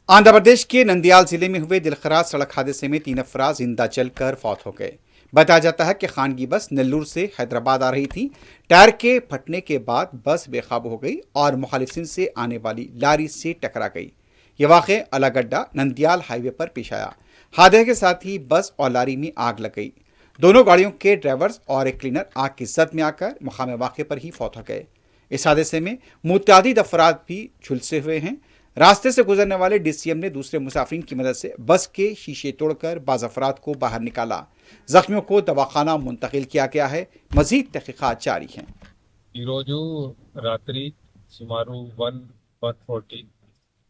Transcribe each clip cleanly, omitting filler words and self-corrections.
आंध्र प्रदेश के नंदयाल जिले में हुए दिलखराज सड़क हादसे में 3 अफराद जिंदा जलकर फौत हो गए। बताया जाता है कि खानगी बस नेल्लूर से हैदराबाद आ रही थी। टायर के फटने के बाद बस बेकाबू हो गई और मुखालिफिन से आने वाली लारी से टकरा गई। ये वाक़या अलागड्डा नंदयाल हाईवे पर पेश आया। हादसे के साथ ही बस और लारी में आग लग गई। दोनों गाड़ियों के ड्राइवर्स और एक क्लीनर आग की जद में आकर मुकाम वाक़े पर ही फौत हो गए। इस हादसे में मुतअद्दिद अफराद भी झुलसे हुए हैं। रास्ते से गुजरने वाले डीसीएम ने दूसरे मुसाफिर की मदद से बस के शीशे तोड़कर बाज अफराद को बाहर निकाला। जख्मियों को दवाखाना मुंतकिल किया गया है। मजीद तहकीकात जारी हैं। ఈరోజు రాత్రి సుమారు 1:40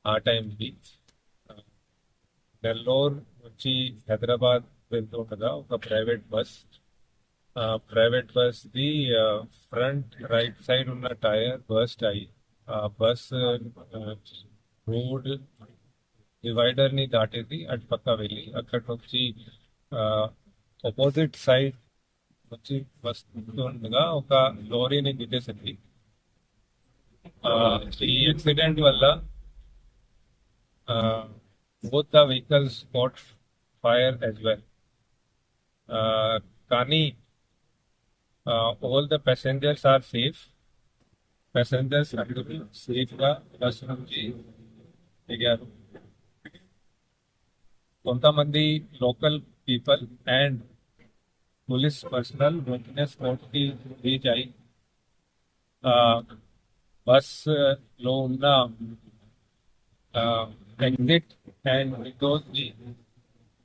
ఆ టైంకి నెల్లూరు నుంచి హైదరాబాద్ వెళ్తుండగా ఒక private bus the front right side ఉన్న టైర్ బర్స్ట్ అయ్యి ఆ బస్ రోడ్ డివైడర్ ని దాటేది అటు పక్క వెళ్ళి అక్కడ నుంచి ఆపోజిట్ సైడ్ వచ్చి వస్తుండగా ఒక లారీని గుద్దేసింది. ఈ యాక్సిడెంట్ వల్ల both the vehicles caught fire as well. కానీ all the passengers are safe. Passengers అందరూ సేఫ్ గా బస్ నుంచి దిగారు. కొంతమంది local people and police personnel వెంటనే స్పాట్ కి రీచ్ అయి బస్ లో ఉన్న exit and windows